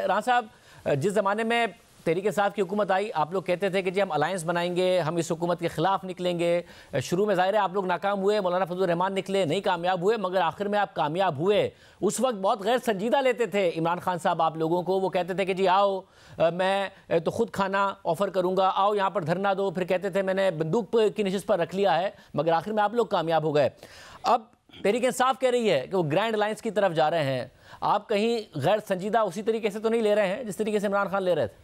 राना साहब, जिस ज़माने में तहरीक इंसाफ की हुकूमत आई, आप लोग कहते थे कि जी हम अलायंस बनाएंगे, हम इस हुकूमत के ख़िलाफ़ निकलेंगे। शुरू में ज़ाहिर है आप लोग नाकाम हुए, मौलाना फजल रहमान निकले, नहीं कामयाब हुए, मगर आखिर में आप कामयाब हुए। उस वक्त बहुत गैर संजीदा लेते थे इमरान खान साहब आप लोगों को। वो कहते थे कि जी आओ, मैं तो ख़ुद खाना ऑफ़र करूँगा, आओ यहाँ पर धरना दो। फिर कहते थे मैंने बंदूक की नशिस्त पर रख लिया है, मगर आखिर में आप लोग कामयाब हो गए। अब तहरीक इंसाफ कह रही है कि वो ग्रैंड अलायंस की तरफ जा रहे हैं। आप कहीं गैर संजीदा उसी तरीके से तो नहीं ले रहे हैं जिस तरीके से इमरान खान ले रहे थे?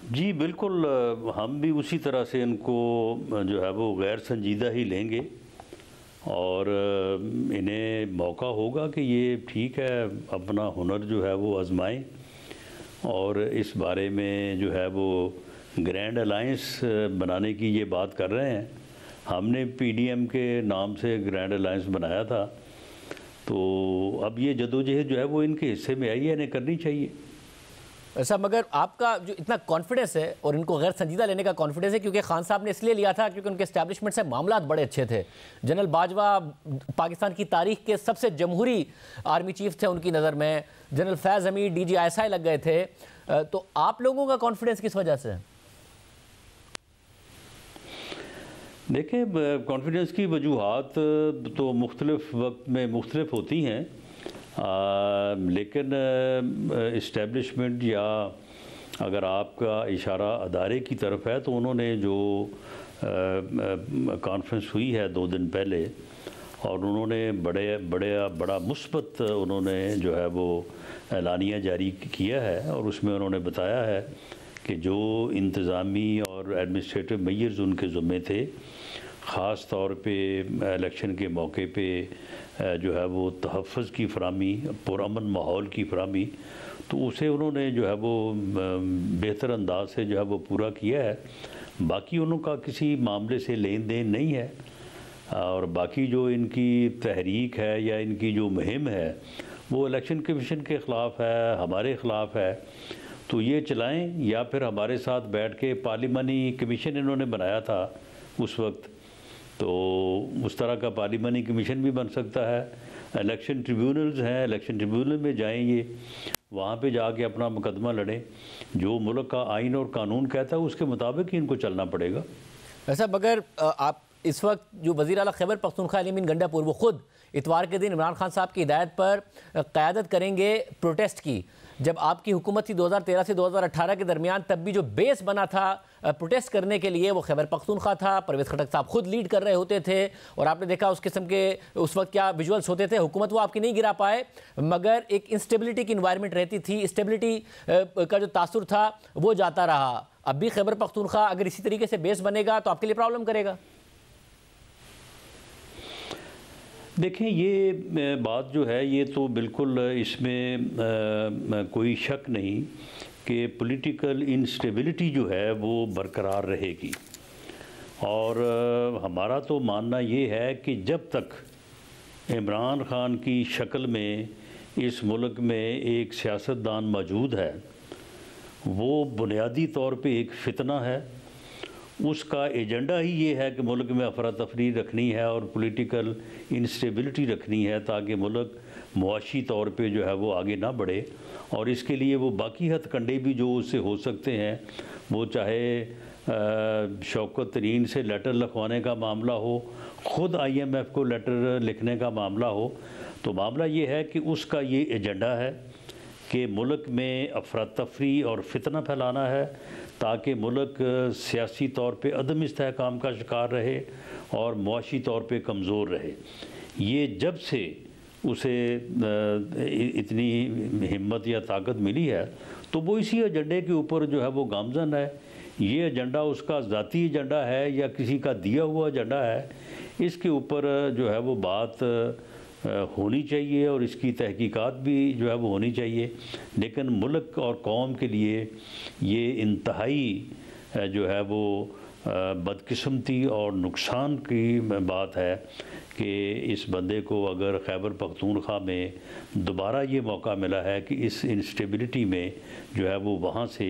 जी बिल्कुल, हम भी उसी तरह से इनको जो है वो गैर संजीदा ही लेंगे और इन्हें मौका होगा कि ये ठीक है अपना हुनर जो है वो आजमाएं और इस बारे में जो है वो ग्रैंड अलायंस बनाने की ये बात कर रहे हैं। हमने पीडीएम के नाम से ग्रैंड अलायंस बनाया था, तो अब ये जदोजहद जो है वो इनके हिस्से में आई है, इन्हें करनी चाहिए। ऐसा, मगर आपका जो इतना कॉन्फिडेंस है और इनको गैर संजीदा लेने का कॉन्फिडेंस है, क्योंकि खान साहब ने इसलिए लिया था क्योंकि उनके एस्टैब्लिशमेंट से मामला बड़े अच्छे थे। जनरल बाजवा पाकिस्तान की तारीख के सबसे जमहूरी आर्मी चीफ थे उनकी नज़र में। जनरल फैज़ हमीद DGI लग गए थे। तो आप लोगों का कॉन्फिडेंस किस वजह से? देखिए, कॉन्फिडेंस की वजूहात तो मुख्तलिफ वक्त में मुख्तलिफ होती हैं, लेकिन इस्टेब्लिशमेंट या अगर आपका इशारा अदारे की तरफ है तो उन्होंने जो कॉन्फ्रेंस हुई है 2 दिन पहले और उन्होंने बड़ा मुस्बत उन्होंने जो है वो एलानिया जारी किया है और उसमें उन्होंने बताया है कि जो इंतज़ामी और एडमिनिस्ट्रेटिव मेजर्स उनके ज़िम्मे थे, ख़ास तौर पे इलेक्शन के मौके पे जो है वो तहफ़्फ़ुज़ की फरामी, पुरअमन माहौल की फरामी, तो उसे उन्होंने जो है वो बेहतर अंदाज से जो है वो पूरा किया है। बाकी उनका किसी मामले से लेन देन नहीं है और बाकी जो इनकी तहरीक है या इनकी जो मुहिम है वो इलेक्शन कमीशन के ख़िलाफ़ है, हमारे ख़िलाफ़ है, तो ये चलाएं या फिर हमारे साथ बैठ के पार्लिमानी कमीशन इन्होंने बनाया था उस वक्त, तो उस तरह का पार्लिमानी कमीशन भी बन सकता है। इलेक्शन ट्रिब्यूनल्स हैं, इलेक्शन ट्रिब्यूनल में जाएंगे, वहाँ पे जाके अपना मुकदमा लड़ें। जो मुल्क का आइन और कानून कहता है उसके मुताबिक ही इनको चलना पड़ेगा। ऐसा, मगर आप इस वक्त जो वज़ीर आला खैबर पख्तूनख्वा अली अमीन गंडापुर वो ख़ुद इतवार के दिन इमरान खान साहब की हिदायत पर क़यादत करेंगे प्रोटेस्ट की। जब आपकी हुकूमत थी 2013 से 2018 के दरमियान, तब भी जो बेस बना था प्रोटेस्ट करने के लिए वो खैबर पख्तूनख्वा था। परवेज़ खटक साहब खुद लीड कर रहे होते थे और आपने देखा उस किस्म के उस वक्त क्या विजुअल्स होते थे। हुकूमत वो आपकी नहीं गिरा पाए, मगर एक इंस्टेबिलिटी की इन्वायरमेंट रहती थी, स्टेबिलिटी का जो तासुर था वो जाता रहा। अब भी खैबर पख्तूनख्वा अगर इसी तरीके से बेस बनेगा तो आपके लिए प्रॉब्लम करेगा। देखें, ये बात जो है ये तो बिल्कुल इसमें कोई शक नहीं कि पॉलिटिकल इंस्टेबिलिटी जो है वो बरकरार रहेगी और हमारा तो मानना ये है कि जब तक इमरान खान की शक्ल में इस मुल्क में एक सियासतदान मौजूद है, वो बुनियादी तौर पे एक फितना है। उसका एजेंडा ही ये है कि मुल्क में अफरा तफरी रखनी है और पॉलिटिकल इंस्टेबिलिटी रखनी है ताकि मुल्क मुआशी तौर पे जो है वो आगे ना बढ़े। और इसके लिए वो बाकी हथकंडे भी जो उससे हो सकते हैं, वो चाहे शौकत तरीन से लेटर लिखवाने का मामला हो, ख़ुद IMF को लेटर लिखने का मामला हो, तो मामला ये है कि उसका ये एजेंडा है कि मुल्क में अफरा तफरी और फितना फैलाना है ताकि मुल्क सियासी तौर पे अदम इस्तेहकाम का शिकार रहे और मुआशी तौर पे कमज़ोर रहे। ये जब से उसे इतनी हिम्मत या ताकत मिली है तो वो इसी एजेंडे के ऊपर जो है वो गामज़न है। ये एजेंडा उसका ज़ाती एजेंडा है या किसी का दिया हुआ एजेंडा है, इसके ऊपर जो है वो बात होनी चाहिए और इसकी तहकीकात भी जो है वो होनी चाहिए। लेकिन मुल्क और कौम के लिए ये इंतहाई जो है वो बदकिस्मती और नुकसान की बात है कि इस बंदे को अगर खैबर पख्तूनख्वा में दोबारा ये मौका मिला है कि इस इंस्टेबिलिटी में जो है वो वहाँ से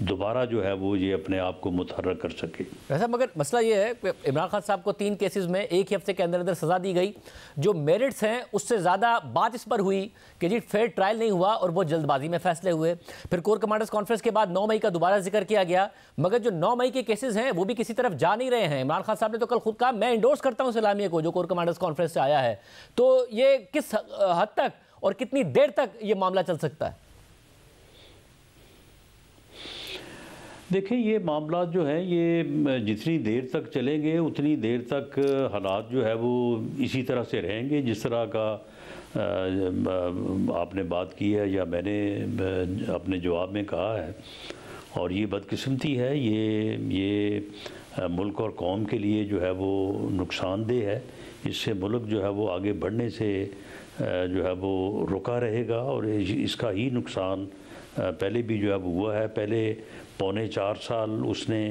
दोबारा जो है वो ये अपने आप को मुतहर्रिक कर सके। वैसा मगर मसला ये है कि इमरान खान साहब को 3 केसेस में एक ही हफ्ते के अंदर अंदर सज़ा दी गई। जो मेरिट्स हैं उससे ज़्यादा बात इस पर हुई कि जी फेयर ट्रायल नहीं हुआ और वो जल्दबाजी में फैसले हुए। फिर कोर कमांडर्स कॉन्फ्रेंस के बाद 9 मई का दोबारा जिक्र किया गया, मगर जो 9 मई के केसेस हैं वो भी किसी तरफ जा नहीं रहे हैं। इमरान खान साहब ने तो कल खुद कहा मैं इंडोर्स करता हूँ इस्लामिया को, जो कोर कमांडर्स कॉन्फ्रेंस से आया है। तो ये किस हद तक और कितनी देर तक ये मामला चल सकता है? देखें, ये मामला जो है ये जितनी देर तक चलेंगे उतनी देर तक हालात जो है वो इसी तरह से रहेंगे जिस तरह का आपने बात की है या मैंने अपने जवाब में कहा है। और ये बदकिस्मती है, ये मुल्क और कौम के लिए जो है वो नुकसानदेह है। इससे मुल्क जो है वो आगे बढ़ने से जो है वो रुका रहेगा और इसका ही नुकसान पहले भी जो है वो हुआ है। पहले 3.25 साल उसने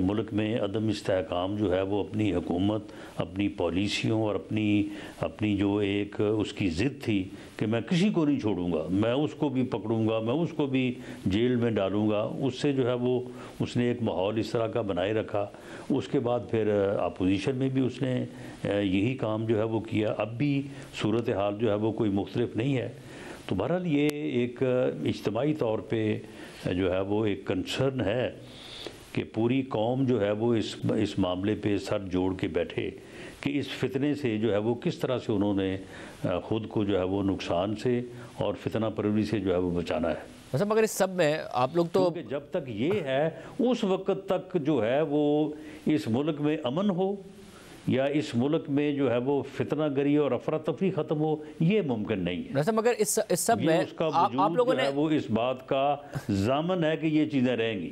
मुल्क में अदम इस्तेहकाम जो है वो अपनी हुकूमत, अपनी पॉलिसियों और अपनी जो एक उसकी ज़िद थी कि मैं किसी को नहीं छोड़ूंगा, मैं उसको भी पकड़ूंगा, मैं उसको भी जेल में डालूंगा, उससे जो है वो उसने एक माहौल इस तरह का बनाए रखा। उसके बाद फिर अपोजिशन में भी उसने यही काम जो है वो किया। अब भी सूरत हाल जो है वो कोई मुख्तलिफ नहीं है। तो बहरहाल ये एक इज्तिमाई तौर पे जो है वो एक कंसर्न है कि पूरी कौम जो है वो इस मामले पे सर जोड़ के बैठे कि इस फितने से जो है वो किस तरह से उन्होंने ख़ुद को जो है वो नुकसान से और फितना परवरी से जो है वो बचाना है। वैसे मगर इस सब में आप लोग तो जब तक ये है उस वक़्त तक जो है वो इस मुल्क में अमन हो या इस मुल्क में जो है वो फितना गरी और अफरा तफरी ख़त्म हो, ये मुमकिन नहीं है। वैसे मगर इस सब में उसका वजूद आप लोगों जो है ने वो इस बात का ज़ामन है कि ये चीज़ें रहेंगी।